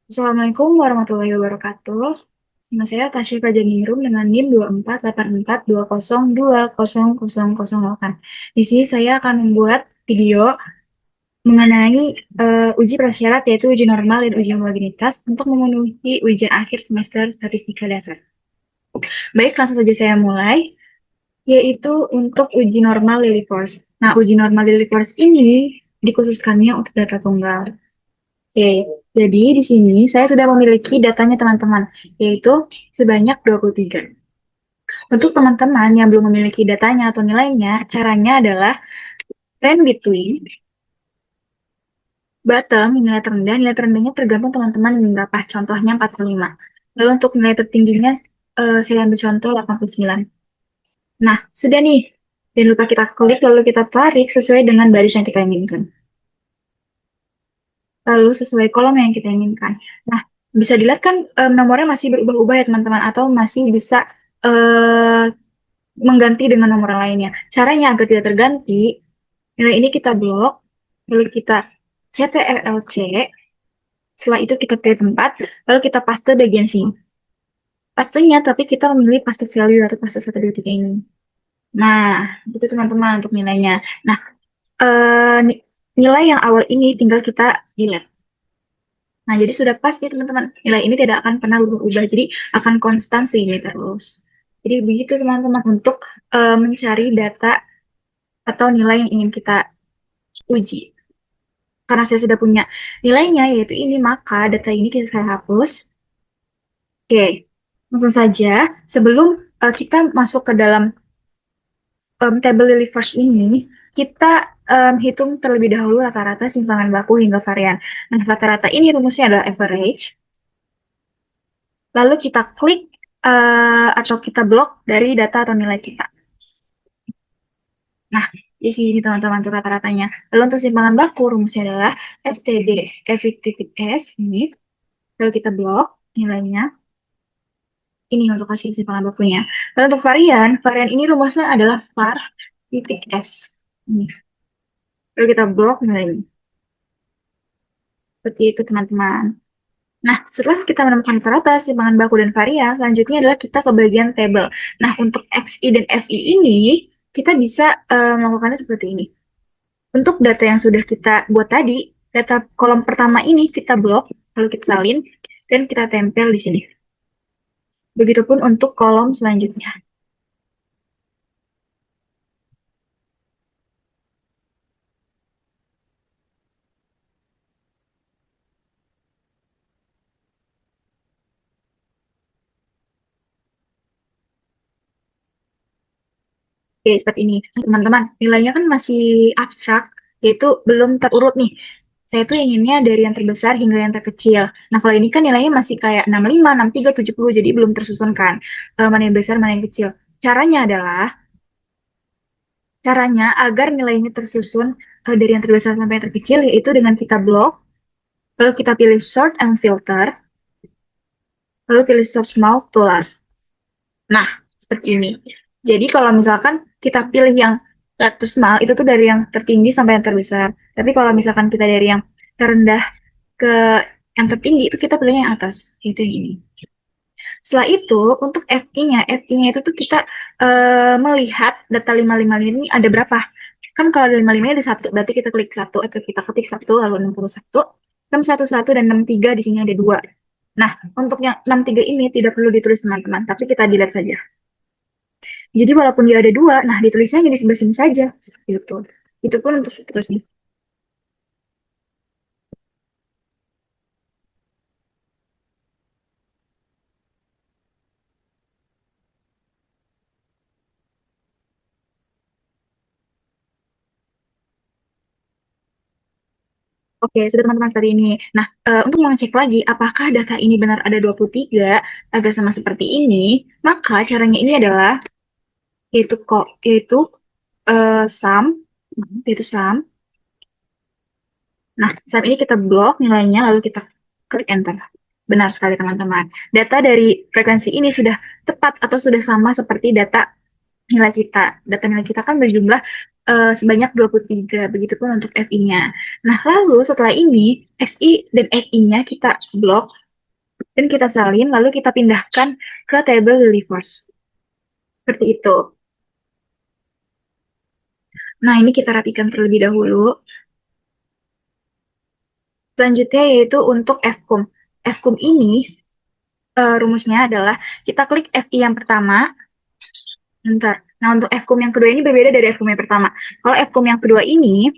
Assalamualaikum warahmatullahi wabarakatuh. Nama saya Tasya Fajaningrum dengan NIM 248420200008. Di sini saya akan membuat video mengenai uji prasyarat yaitu uji normal dan uji homogenitas untuk memenuhi ujian akhir semester statistika dasar. Baik, langsung saja saya mulai, yaitu untuk uji normal Lily Force. Nah, uji normal Lily Force ini dikhususkannya untuk data tunggal. Oke, jadi di sini saya sudah memiliki datanya teman-teman, yaitu sebanyak 23. Untuk teman-teman yang belum memiliki datanya atau nilainya, caranya adalah trend between, bottom, nilai terendahnya tergantung teman-teman yang berapa, contohnya 45. Lalu untuk nilai tertingginya, saya ambil contoh 89. Nah, sudah nih, jangan lupa kita klik, lalu kita tarik sesuai dengan baris yang kita inginkan. Lalu sesuai kolom yang kita inginkan. Nah, bisa dilihat kan nomornya masih berubah-ubah ya teman-teman, atau masih bisa eh, mengganti dengan nomor lainnya. Caranya agar tidak terganti, nilai ini kita blok, lalu kita CTRL-C, setelah itu kita pilih tempat, lalu kita paste bagian sini. Pastenya, tapi kita memilih paste value atau paste 1, 2, 3 ini. Nah, itu teman-teman untuk nilainya. Nah, nilai yang awal ini tinggal kita delete. Nah, jadi sudah pasti teman-teman, nilai ini tidak akan pernah berubah, jadi akan konstan segini terus. Jadi begitu teman-teman untuk mencari data atau nilai yang ingin kita uji. Karena saya sudah punya nilainya, yaitu ini, maka data ini saya hapus. Oke, langsung saja. Sebelum kita masuk ke dalam table Lily First ini, kita hitung terlebih dahulu rata-rata simpangan baku hingga varian. Nah, rata-rata ini rumusnya adalah average. Lalu kita klik atau kita blok dari data atau nilai kita. Nah, di sini teman-teman untuk rata-ratanya. Lalu untuk simpangan baku rumusnya adalah STD effective S ini. Lalu kita blok nilainya. Ini untuk kasih simpangan bakunya. Lalu untuk varian, varian ini rumusnya adalah var titik S. Ini. Lalu kita blok nilainya. Seperti itu teman-teman. Nah, setelah kita menemukan rata-rata, simpangan baku, dan varian, selanjutnya adalah kita ke bagian table. Nah, untuk XI dan FI ini, kita bisa melakukannya seperti ini. Untuk data yang sudah kita buat tadi, data kolom pertama ini kita blok, lalu kita salin, dan kita tempel di sini. Begitupun untuk kolom selanjutnya. Oke, seperti ini. Teman-teman, nilainya kan masih abstrak, yaitu belum terurut nih. Saya tuh inginnya dari yang terbesar hingga yang terkecil. Nah, kalau ini kan nilainya masih kayak 65, 63, 70, jadi belum tersusun kan. Mana yang besar, mana yang kecil. Caranya adalah, caranya agar nilainya tersusun dari yang terbesar sampai yang terkecil, yaitu dengan kita blok, lalu kita pilih sort and filter, lalu pilih sort small to large. Nah, seperti ini. Jadi kalau misalkan kita pilih yang to small, itu tuh dari yang tertinggi sampai yang terbesar. Tapi kalau misalkan kita dari yang terendah ke yang tertinggi, itu kita pilih yang atas. Itu yang ini. Setelah itu, untuk FI-nya itu tuh kita melihat data 55 ini ada berapa. Kan kalau ada 55 ini ada satu, berarti kita klik satu, atau kita ketik satu, lalu 61. Kan 11 dan 63 di sini ada dua. Nah, untuk yang 63 ini tidak perlu ditulis teman-teman, tapi kita delete saja. Jadi walaupun dia ada dua, nah ditulisnya di sebelah sini saja. Gitu. Itu pun untuk seterusnya. Oke, sudah teman-teman seperti ini. Nah, untuk mengecek lagi apakah data ini benar ada 23 agar sama seperti ini, maka caranya ini adalah yaitu sum, yaitu sum. Nah, sum ini kita blok nilainya lalu kita klik enter. Benar sekali teman-teman. Data dari frekuensi ini sudah tepat atau sudah sama seperti data nilai kita. Data nilai kita kan berjumlah sebanyak 23. Begitupun untuk FI-nya. Nah, lalu setelah ini, XI dan FI-nya kita blok dan kita salin, lalu kita pindahkan ke table Lilliefors. Seperti itu. Nah, ini kita rapikan terlebih dahulu. Selanjutnya yaitu untuk FCUM. FCUM ini rumusnya adalah kita klik FI yang pertama. Bentar. Nah, untuk FCUM yang kedua ini berbeda dari FCUM yang pertama. Kalau FCUM yang kedua ini,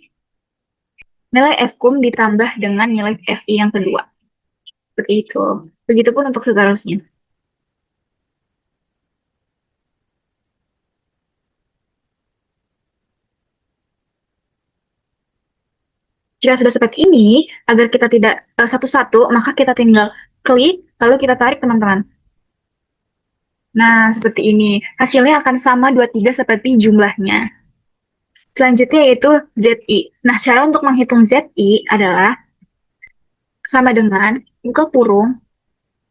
nilai FCUM ditambah dengan nilai FI yang kedua. Seperti itu. Begitupun untuk seterusnya. Jika sudah seperti ini, agar kita tidak satu-satu, maka kita tinggal klik, lalu kita tarik teman-teman. Nah, seperti ini. Hasilnya akan sama 23 seperti jumlahnya. Selanjutnya yaitu ZI. Nah, cara untuk menghitung ZI adalah sama dengan buka kurung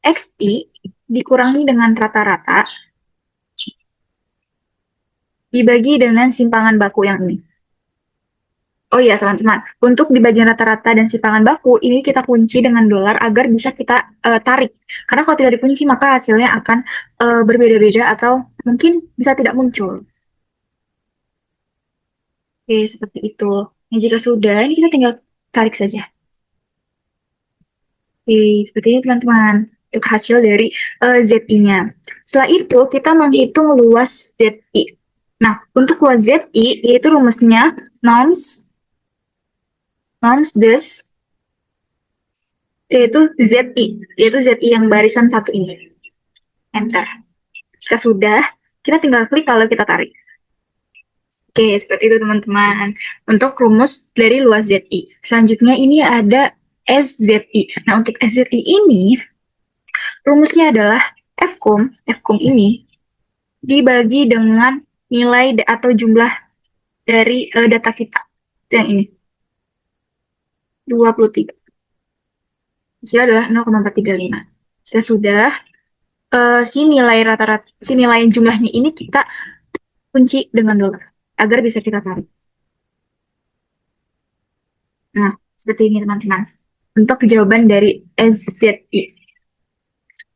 XI dikurangi dengan rata-rata dibagi dengan simpangan baku yang ini. Oh iya teman-teman, untuk di bagian rata-rata dan simpangan baku, ini kita kunci dengan dolar agar bisa kita tarik. Karena kalau tidak dikunci, maka hasilnya akan berbeda-beda atau mungkin bisa tidak muncul. Oke, seperti itu. Nah, jika sudah, ini kita tinggal tarik saja. Oke, seperti ini teman-teman. Untuk hasil dari ZI-nya. Setelah itu, kita menghitung luas ZI. Nah, untuk luas ZI, yaitu rumusnya norms des, yaitu ZI yang barisan satu ini. Enter. Jika sudah, kita tinggal klik lalu kita tarik. Oke, seperti itu teman-teman. Untuk rumus dari luas ZI. Selanjutnya ini ada SZI. Nah, untuk SZI ini, rumusnya adalah FCUM ini dibagi dengan nilai atau jumlah dari data kita. Itu yang ini. 23. Hasilnya adalah 0,435. Jika sudah, si nilai rata-rata, si nilai jumlahnya ini kita kunci dengan dolar agar bisa kita tarik. Nah, seperti ini teman-teman. Untuk jawaban dari SZI.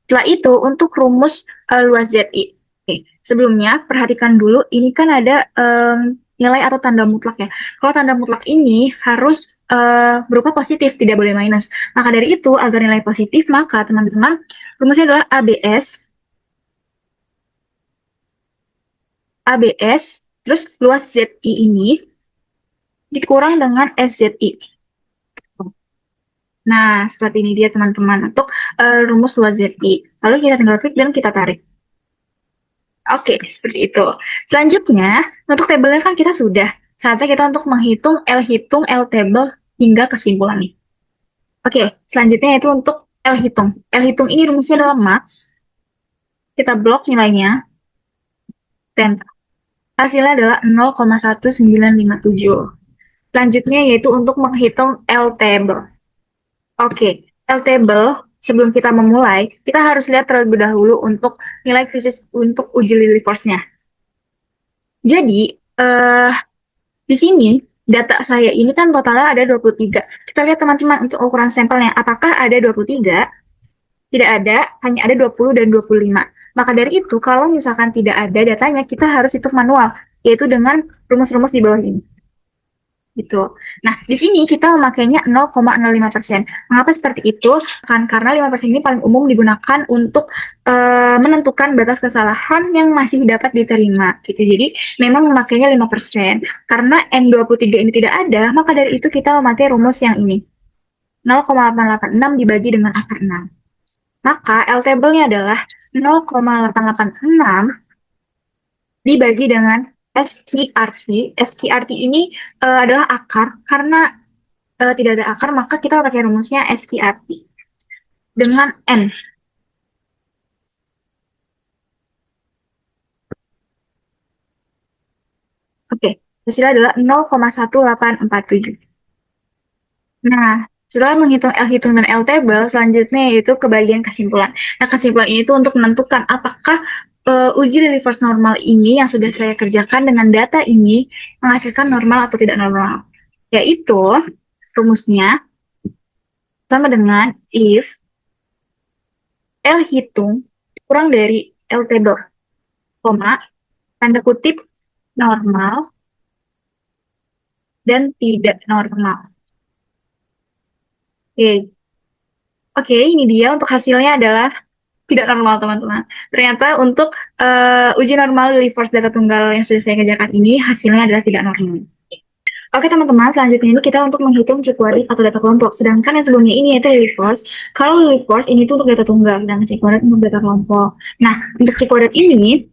Setelah itu, untuk rumus luas ZI. Oke, sebelumnya, perhatikan dulu, ini kan ada nilai atau tanda mutlak ya. Kalau tanda mutlak ini harus berupa positif, tidak boleh minus. Maka dari itu, agar nilai positif, maka teman-teman, rumusnya adalah ABS, terus luas ZI ini dikurang dengan SZI. Nah, seperti ini dia teman-teman untuk rumus luas ZI. Lalu kita tinggal klik dan kita tarik. Oke, seperti itu. Selanjutnya, untuk tabelnya kan kita sudah. Saatnya kita untuk menghitung hitung, L table, hingga kesimpulan nih. Oke, selanjutnya itu untuk L hitung. L hitung ini rumusnya adalah max. Kita blok nilainya. Dan hasilnya adalah 0,1957. Selanjutnya yaitu untuk menghitung L table. Oke, L table sebelum kita memulai, kita harus lihat terlebih dahulu untuk nilai krisis untuk uji Lilliefors-nya. Jadi, di sini data saya ini kan totalnya ada 23. Kita lihat teman-teman untuk ukuran sampelnya, apakah ada 23? Tidak ada, hanya ada 20 dan 25. Maka dari itu, kalau misalkan tidak ada datanya, kita harus hitung manual, yaitu dengan rumus-rumus di bawah ini. Gitu. Nah, di sini kita memakainya 0,05%. Mengapa seperti itu? Karena 5% ini paling umum digunakan untuk menentukan batas kesalahan yang masih dapat diterima. Gitu. Jadi, memang memakainya 5%. Karena N23 ini tidak ada, maka dari itu kita memakai rumus yang ini. 0,886 dibagi dengan akar 6. Maka L table-nya adalah 0,886 dibagi dengan SQRT. SQRT ini adalah akar, karena tidak ada akar, maka kita pakai rumusnya SQRT dengan N. Oke, hasilnya adalah 0,1847. Nah, setelah menghitung L hitung dan L table, selanjutnya yaitu ke bagian kesimpulan. Nah, kesimpulan ini itu untuk menentukan apakah uji Lilly force normal ini yang sudah saya kerjakan dengan data ini menghasilkan normal atau tidak normal. Yaitu rumusnya sama dengan if L hitung kurang dari L table, koma, tanda kutip normal dan tidak normal. Oke, Oke, ini dia untuk hasilnya adalah tidak normal, teman-teman. Ternyata untuk uji normal Lilly force data tunggal yang sudah saya kerjakan ini, hasilnya adalah tidak normal. Oke, teman-teman, selanjutnya ini kita untuk menghitung C-kuadrat atau data kelompok. Sedangkan yang sebelumnya ini yaitu Lilly force. Kalau Lilly force ini itu untuk data tunggal, dan C-kuadrat untuk data kelompok. Nah, untuk C-kuadrat ini,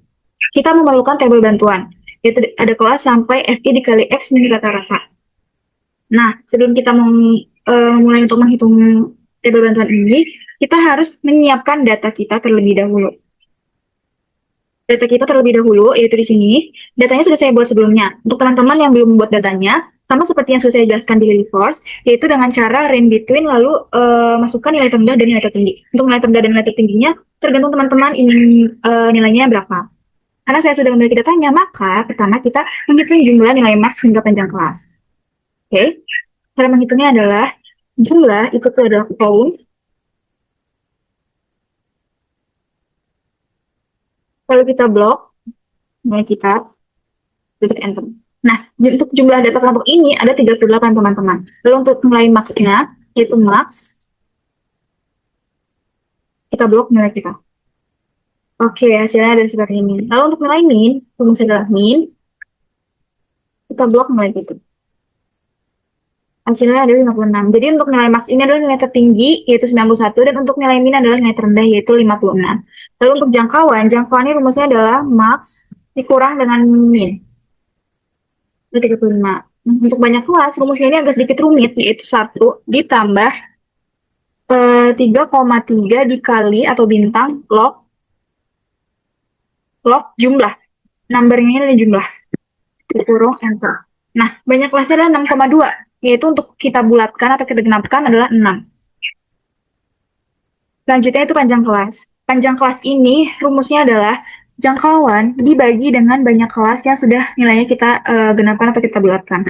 kita memerlukan tabel bantuan. Yaitu ada kelas sampai FI dikali X min rata-rata. Nah, sebelum kita mulai untuk menghitung tabel bantuan ini, kita harus menyiapkan data kita terlebih dahulu. Data kita terlebih dahulu, yaitu di sini. Datanya sudah saya buat sebelumnya. Untuk teman-teman yang belum membuat datanya, sama seperti yang sudah saya jelaskan di Lilly force, yaitu dengan cara range between lalu masukkan nilai terendah dan nilai tertinggi. Untuk nilai terendah dan nilai tertingginya, tergantung teman-teman ingin nilainya berapa. Karena saya sudah memiliki datanya, maka pertama kita menghitung jumlah nilai max hingga panjang kelas. Oke, cara menghitungnya adalah jumlah itu adalah count, lalu kita blok nilai kita, klik enter. Nah, untuk jumlah data kelompok ini ada 38, teman-teman. Lalu untuk nilai max-nya, yaitu max, kita blok nilai kita. Oke, hasilnya ada seperti ini. Lalu untuk nilai min, rumusnya adalah min, kita blok nilai kita. Hasilnya ada 56. Jadi untuk nilai max ini adalah nilai tertinggi, yaitu 91, dan untuk nilai min adalah nilai terendah, yaitu 56. Lalu untuk jangkauan ini rumusnya adalah max dikurang dengan min. 35. Untuk banyak kelas, rumusnya ini agak sedikit rumit, yaitu 1 ditambah 3,3 dikali atau bintang log jumlah. Numbernya adalah jumlah. Dikurung enter. Nah, banyak kelasnya adalah 6,2, yaitu untuk kita bulatkan atau kita genapkan adalah 6. Selanjutnya itu panjang kelas. Panjang kelas ini rumusnya adalah jangkauan dibagi dengan banyak kelas yang sudah nilainya kita genapkan atau kita bulatkan.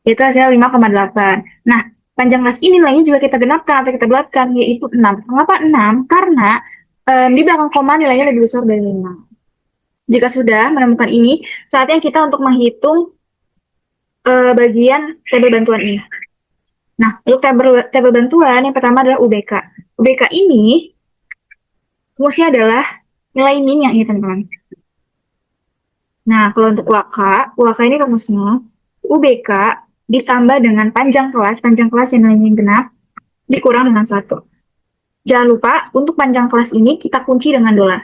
Itu hasilnya 5,8. Nah, panjang kelas ini nilainya juga kita genapkan atau kita bulatkan, yaitu 6. Mengapa 6? Karena di belakang koma nilainya lebih besar dari 5. Jika sudah menemukan ini, saatnya kita untuk menghitung bagian tabel bantuan ini. Nah, untuk tabel bantuan yang pertama adalah UBK. UBK ini rumusnya adalah nilai min yang ini, teman-teman. Nah, kalau untuk UAK ini rumusnya UBK ditambah dengan panjang kelas yang nilainya genap, dikurang dengan 1. Jangan lupa, untuk panjang kelas ini kita kunci dengan dolar.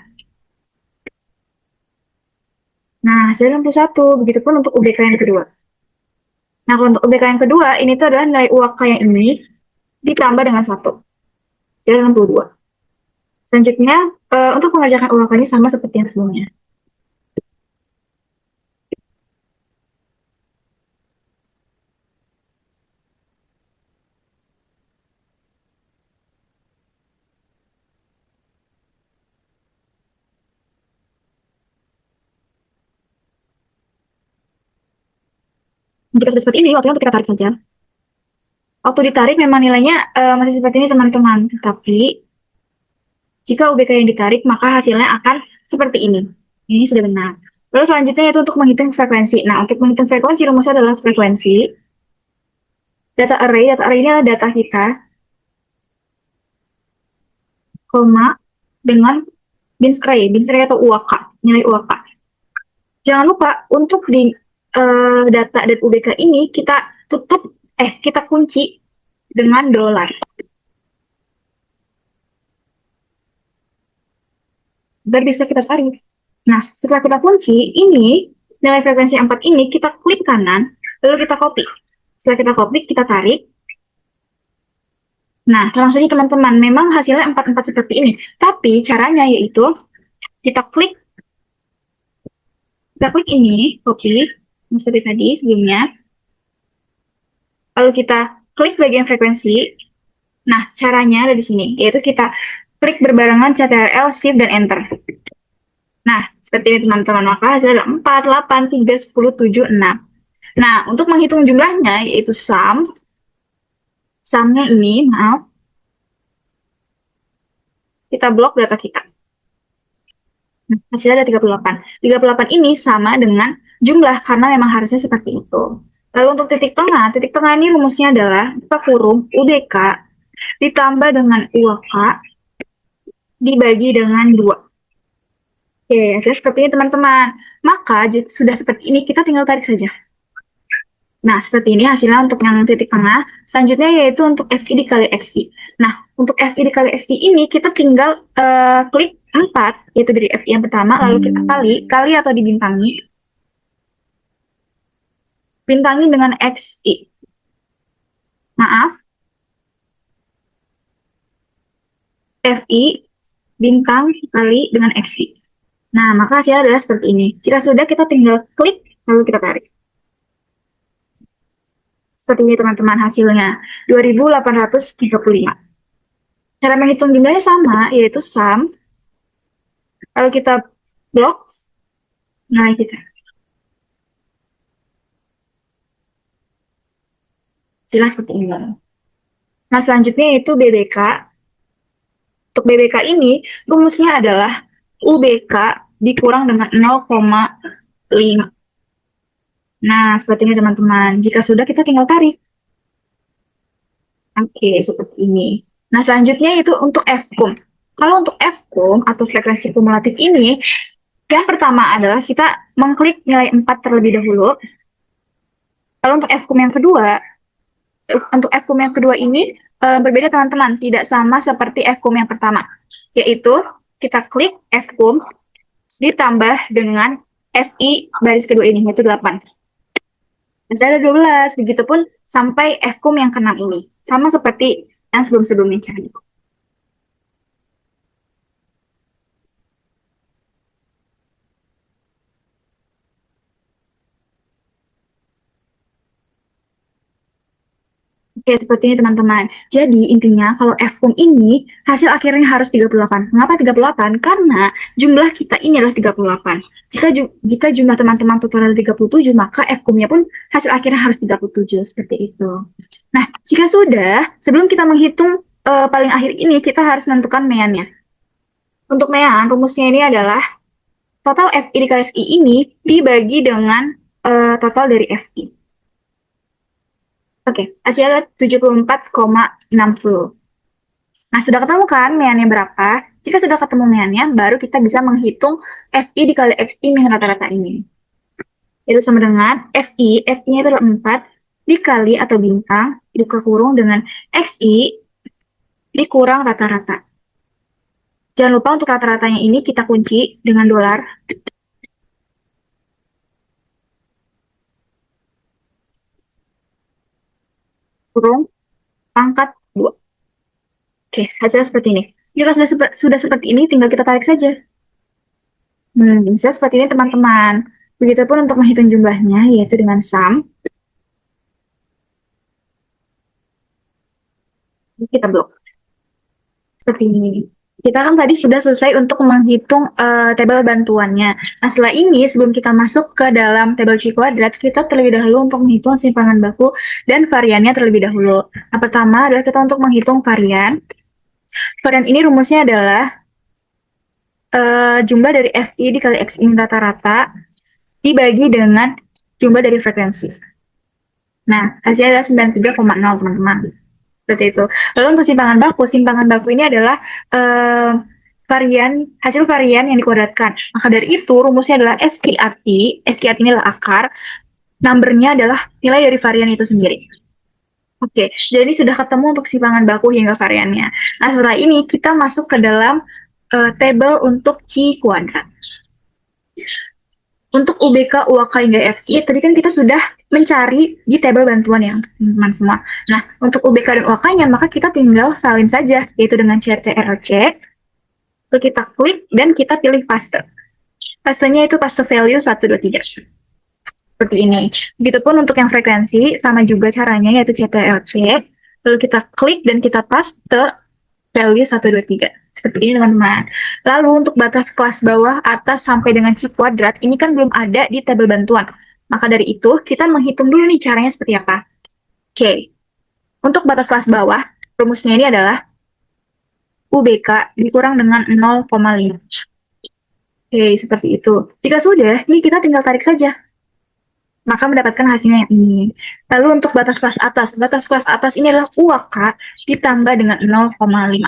Nah, hasilnya 61. Begitupun untuk UBK yang kedua. Nah, kalau untuk UBK yang kedua, ini tuh adalah nilai UAK yang ini ditambah dengan 1. Jadi 62. Selanjutnya, untuk mengerjakan UAK ini sama seperti yang sebelumnya. Jika sudah seperti ini, waktunya untuk kita tarik saja. Waktu ditarik memang nilainya masih seperti ini, teman-teman. Tetapi, jika UBK yang ditarik, maka hasilnya akan seperti ini. Ini sudah benar. Lalu selanjutnya itu untuk menghitung frekuensi. Nah, untuk menghitung frekuensi, rumusnya adalah frekuensi. Data array ini adalah data kita, koma, dengan bins array atau UAK, nilai UAK. Jangan lupa, untuk di data dan UBK ini, kita kunci dengan dolar. Biar bisa kita tarik. Nah, setelah kita kunci, ini nilai frekuensi 4 ini kita klik kanan, lalu kita copy. Setelah kita copy, kita tarik. Nah, langsung saja teman-teman, memang hasilnya 4 seperti ini. Tapi caranya yaitu kita klik ini, copy, seperti tadi sebelumnya. Lalu kita klik bagian frekuensi. Nah, caranya ada di sini, yaitu kita klik berbarengan Ctrl, Shift, dan Enter. Nah, seperti ini teman-teman, maka hasilnya adalah 4, 8, 3, 10, 7, 6. Nah, untuk menghitung jumlahnya, yaitu sumnya ini, maaf, kita blok data kita. Nah, hasilnya ada 38. 38 ini sama dengan jumlah, karena memang harusnya seperti itu. Lalu untuk titik tengah ini rumusnya adalah buka kurung UBK ditambah dengan UAK dibagi dengan 2. Oke, hasilnya seperti ini teman-teman. Maka sudah seperti ini, kita tinggal tarik saja. Nah, seperti ini hasilnya untuk yang titik tengah. Selanjutnya yaitu untuk FI dikali XI. Nah, untuk FI dikali XI ini kita tinggal klik 4, yaitu dari FI yang pertama, lalu kita kali atau dibintangi. Bintangi dengan XI. Maaf. FI bintang kali dengan XI. Nah, maka hasilnya adalah seperti ini. Jika sudah, kita tinggal klik, lalu kita tarik. Seperti ini teman-teman hasilnya, 2835. Cara menghitung jumlahnya sama, yaitu sum, lalu kita blok nilai kita. Jelas seperti ini. Nah, selanjutnya yaitu BBK. Untuk BBK ini, rumusnya adalah UBK dikurang dengan 0,5. Nah, seperti ini teman-teman. Jika sudah, kita tinggal tarik. Oke, seperti ini. Nah, selanjutnya itu untuk FCUM. Kalau untuk FCUM atau frekuensi kumulatif ini, yang pertama adalah kita mengklik nilai 4 terlebih dahulu. Lalu untuk FCUM yang kedua ini berbeda teman-teman, tidak sama seperti FCUM yang pertama. Yaitu kita klik FCUM ditambah dengan FI baris kedua ini, yaitu 8. Misalnya ada 12, begitupun sampai FCUM yang ke-6 ini. Sama seperti yang sebelum-sebelumnya caranya. Oke, seperti ini teman-teman. Jadi intinya kalau FCUM ini hasil akhirnya harus 38. Mengapa 38? Karena jumlah kita ini adalah 38. Jika jumlah teman-teman total adalah 37, maka FCUM-nya pun hasil akhirnya harus 37. Seperti itu. Nah, jika sudah, sebelum kita menghitung paling akhir ini, kita harus menentukan meannya. Untuk mean, rumusnya ini adalah total FI dikali XI ini dibagi dengan total dari FI. Oke, hasilnya 74,60. Nah, sudah ketemu kan meannya berapa? Jika sudah ketemu meannya, baru kita bisa menghitung FI dikali XI min rata-rata ini. Itu sama dengan FI-nya itu adalah 4 dikali atau bintang, dibuka kurung dengan XI dikurang rata-rata. Jangan lupa untuk rata-ratanya ini kita kunci dengan dolar. Kurung pangkat 2. Oke, hasilnya seperti ini. Jika sudah seperti ini, tinggal kita tarik saja. Bisa seperti ini teman-teman. Begitupun untuk menghitung jumlahnya, yaitu dengan sum. Kita blok. Seperti ini. Kita kan tadi sudah selesai untuk menghitung tabel bantuannya. Nah, setelah ini, sebelum kita masuk ke dalam tabel C kuadrat, kita terlebih dahulu untuk menghitung simpangan baku dan variannya terlebih dahulu. Nah, pertama adalah kita untuk menghitung varian. Varian ini rumusnya adalah jumlah dari FI dikali XI rata-rata dibagi dengan jumlah dari frekuensi. Nah, hasilnya adalah 93,0 teman-teman. Seperti itu. Lalu untuk simpangan baku ini adalah hasil varian yang dikuadratkan. Maka dari itu rumusnya adalah SQRT. SQRT ini adalah akar. Numbernya adalah nilai dari varian itu sendiri. Oke, jadi sudah ketemu untuk simpangan baku hingga variannya. Nah, setelah ini kita masuk ke dalam tabel untuk C kuadrat. Untuk UBK, UAK, hingga FI, tadi kan kita sudah mencari di tabel bantuan ya, teman-teman semua. Nah, untuk UBK dan UAK-nya, maka kita tinggal salin saja, yaitu dengan CTRL-C. Lalu kita klik, dan kita pilih paste. Pastenya itu paste value 1, 2, 3. Seperti ini. Begitupun untuk yang frekuensi, sama juga caranya, yaitu CTRL-C. Lalu kita klik, dan kita paste value 1, 2, 3. Seperti ini teman-teman. Lalu untuk batas kelas bawah, atas sampai dengan C kuadrat, ini kan belum ada di tabel bantuan. Maka dari itu, kita menghitung dulu nih caranya seperti apa. Oke, untuk batas kelas bawah, rumusnya ini adalah UBK dikurang dengan 0,5. Oke, seperti itu. Jika sudah, ini kita tinggal tarik saja. Maka mendapatkan hasilnya yang ini. Lalu untuk batas kelas atas ini adalah UAK ditambah dengan 0,5.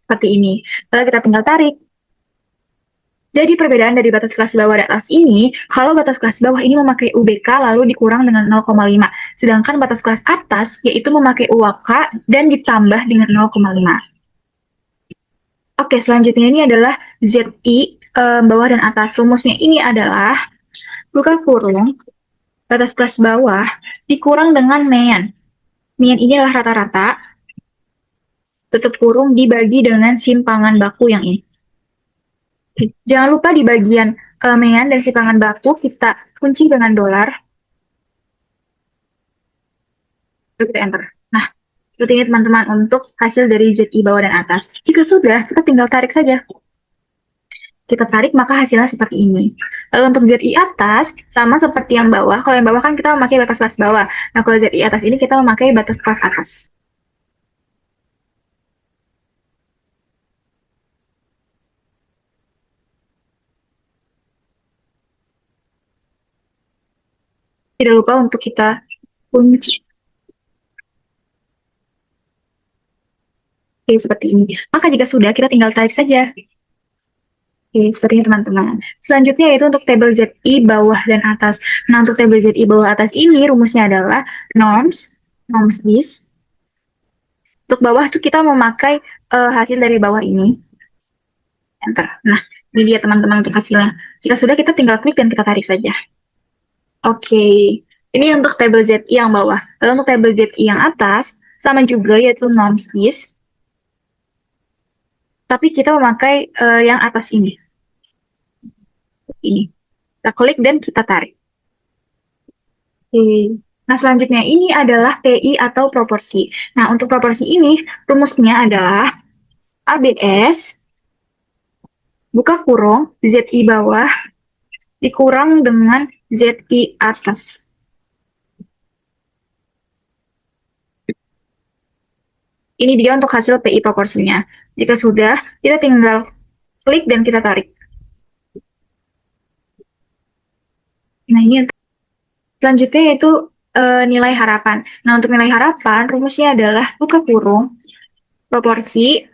Seperti ini. Lalu kita tinggal tarik. Jadi perbedaan dari batas kelas bawah dan atas ini, kalau batas kelas bawah ini memakai UBK lalu dikurang dengan 0,5. Sedangkan batas kelas atas yaitu memakai UAK dan ditambah dengan 0,5. Oke, selanjutnya ini adalah ZI bawah dan atas. Rumusnya ini adalah buka kurung batas kelas bawah dikurang dengan mean. Mean ini adalah rata-rata, tutup kurung dibagi dengan simpangan baku yang ini. Jangan lupa di bagian mean dan simpangan baku kita kunci dengan dolar. Lalu kita enter. Nah, seperti ini teman-teman untuk hasil dari ZI bawah dan atas. Jika sudah, kita tinggal tarik saja. Kita tarik, maka hasilnya seperti ini. Lalu untuk ZI atas, sama seperti yang bawah. Kalau yang bawah kan kita memakai batas kelas bawah. Nah, kalau ZI atas ini kita memakai batas kelas atas. Tidak lupa untuk kita kunci. Oke, seperti ini. Maka jika sudah, kita tinggal tarik saja. Oke, seperti ini teman-teman. Selanjutnya yaitu untuk tabel ZI bawah dan atas. Nah, untuk tabel ZI bawah atas ini rumusnya adalah norms this. Untuk bawah tuh kita memakai hasil dari bawah ini. Enter. Nah, ini dia teman-teman untuk hasilnya. Jika sudah, kita tinggal klik dan kita tarik saja. Oke, ini untuk tabel ZI yang bawah. Lalu untuk tabel ZI yang atas, sama juga yaitu norms this. Tapi kita memakai yang atas ini. Ini. Kita klik dan kita tarik. Oke. Nah, selanjutnya ini adalah PI atau proporsi. Nah, untuk proporsi ini, rumusnya adalah ABS, buka kurung, ZI bawah, dikurang dengan ZI atas. Ini dia untuk hasil PI proporsinya. Jika sudah, kita tinggal klik dan kita tarik. Nah, ini selanjutnya yaitu nilai harapan. Nah, untuk nilai harapan, rumusnya adalah buka kurung, proporsi,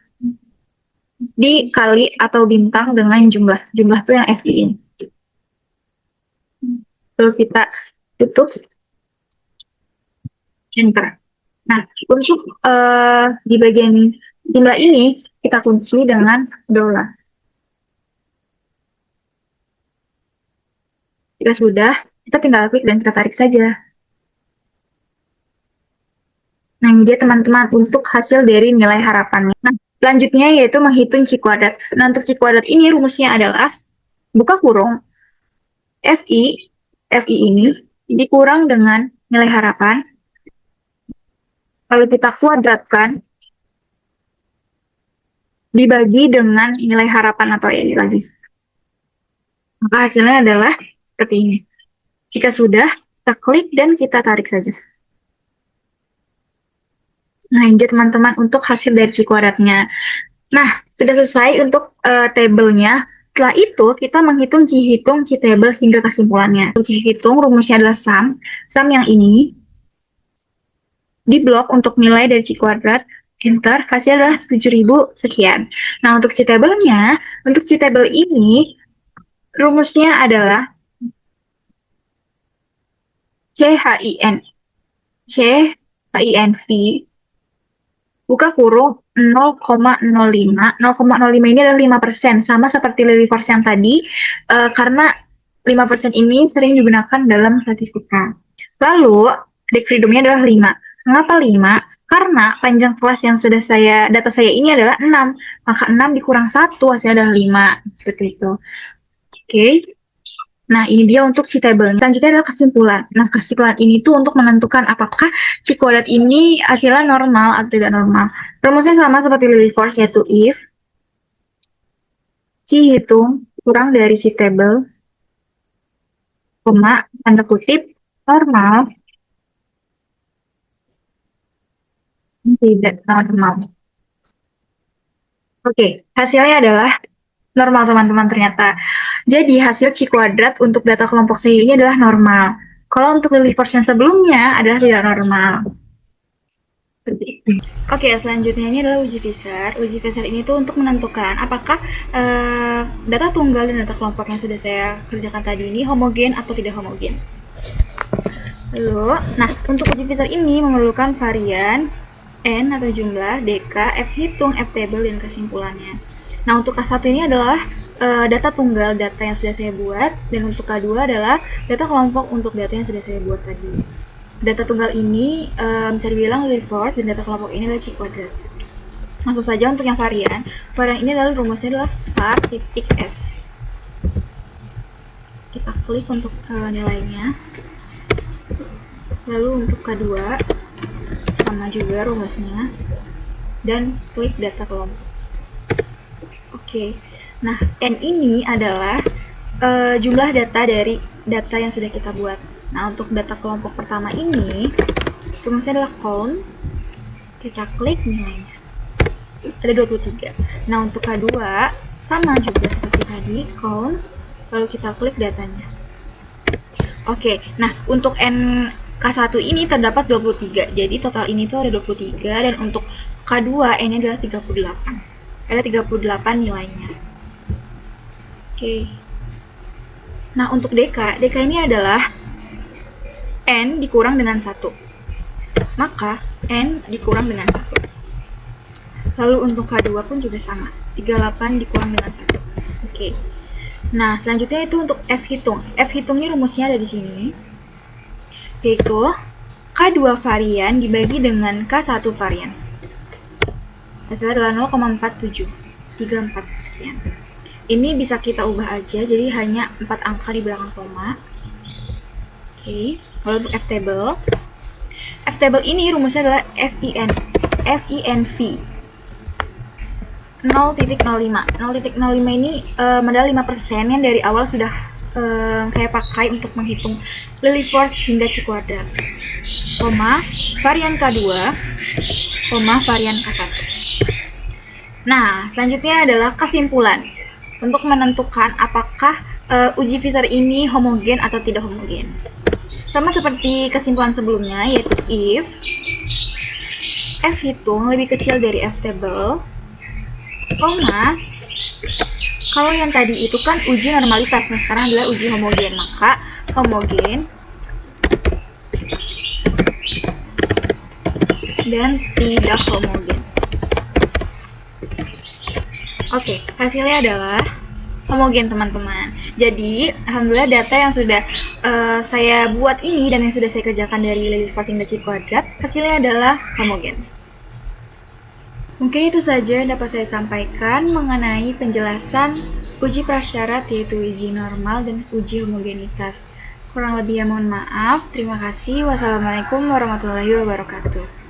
dikali atau bintang dengan jumlah. Jumlah itu yang FI ini. Lalu kita tutup, enter. Nah, untuk di bagian jumlah ini, kita kunci dengan dolar. Jika sudah, kita tinggal klik dan kita tarik saja. Nah, ini dia teman-teman untuk hasil dari nilai harapannya. Nah, selanjutnya yaitu menghitung C kuadrat. Nah, untuk C kuadrat ini rumusnya adalah buka kurung FI ini dikurang dengan nilai harapan, lalu kita kuadratkan, dibagi dengan nilai harapan atau ini lagi. Maka hasilnya adalah seperti ini. Jika sudah, kita klik dan kita tarik saja. Nah, ini teman-teman untuk hasil dari C kuadratnya. Nah, sudah selesai untuk tabelnya. Setelah itu, kita menghitung C-hitung C-table hingga kesimpulannya. C-hitung rumusnya adalah sum. Sum yang ini diblok untuk nilai dari C kuadrat, enter, hasil adalah 7.000 sekian. Nah, untuk C-table-nya, untuk C-table ini, rumusnya adalah CHINV buka kurung 0,05. 0,05 ini adalah 5%, sama seperti Lily Force yang tadi, karena 5% ini sering digunakan dalam statistika. Lalu, deck freedom-nya adalah 5. Mengapa 5? Karena panjang kelas yang sudah data saya ini adalah 6. Maka 6 dikurang 1, hasilnya adalah 5. Seperti itu. Oke. Nah, ini dia untuk C-table. Selanjutnya adalah kesimpulan. Nah, kesimpulan ini tuh untuk menentukan apakah C kuadrat ini hasilnya normal atau tidak normal. Rumusnya sama seperti Lilliefors, yaitu if C hitung kurang dari C-table, koma, tanda kutip, normal, tidak normal. Oke, hasilnya adalah normal teman-teman ternyata. Jadi hasil C kuadrat untuk data kelompok C ini adalah normal. Kalau untuk Lilliefors yang sebelumnya adalah tidak normal. Oke, selanjutnya ini adalah uji Fisher. Uji Fisher ini tuh untuk menentukan apakah data tunggal dan data kelompok yang sudah saya kerjakan tadi ini homogen atau tidak homogen. Lalu, nah untuk uji Fisher ini memerlukan varian N atau jumlah, DK, F hitung, F table, dan kesimpulannya. Nah untuk K1 ini adalah data tunggal data yang sudah saya buat, dan untuk K2 adalah data kelompok untuk data yang sudah saya buat tadi. Data tunggal ini bisa dibilang Lilliefors dan data kelompok ini adalah C kuadrat. Langsung saja untuk yang varian. Varian ini adalah rumusnya adalah var titik S. Kita klik untuk nilainya. Lalu untuk K2 sama juga rumusnya. Dan klik data kelompok. Oke. Nah, N ini adalah jumlah data dari data yang sudah kita buat. Nah, untuk data kelompok pertama ini, rumusnya adalah count. Kita klik nilainya. Ada 23. Nah, untuk K2, sama juga seperti tadi, count. Lalu kita klik datanya. Oke, nah untuk K1 ini terdapat 23. Jadi total ini tuh ada 23. Dan untuk K2, N-nya adalah 38. Ada 38 nilainya. Oke. Nah, untuk DK ini adalah N dikurang dengan 1. Maka, N dikurang dengan 1. Lalu untuk K2 pun juga sama. 38 dikurang dengan 1. Oke. Nah, selanjutnya itu untuk F hitung. F hitung ini rumusnya ada di sini. Yaitu K2 varian dibagi dengan K1 varian. Hasilnya adalah 0,47. 34 sekian. Ini bisa kita ubah aja, jadi hanya 4 angka di belakang koma. Oke. Lalu untuk F table. F table ini rumusnya adalah FINV 0.05. 0.05 ini adalah 5% yang dari awal sudah saya pakai untuk menghitung Lilliefors hingga C kuadrat. Koma, varian K2, koma, varian K1. Nah, selanjutnya adalah kesimpulan untuk menentukan apakah uji Fisher ini homogen atau tidak homogen. Sama seperti kesimpulan sebelumnya, yaitu if F hitung lebih kecil dari F table, koma, kalau yang tadi itu kan uji normalitas, nah sekarang adalah uji homogen, maka homogen dan tidak homogen. Oke, hasilnya adalah homogen teman-teman. Jadi, alhamdulillah data yang sudah saya buat ini dan yang sudah saya kerjakan dari Lilliefors hingga C kuadrat, hasilnya adalah homogen. Mungkin itu saja yang dapat saya sampaikan mengenai penjelasan uji prasyarat, yaitu uji normal dan uji homogenitas. Kurang lebihnya mohon maaf. Terima kasih. Wassalamualaikum warahmatullahi wabarakatuh.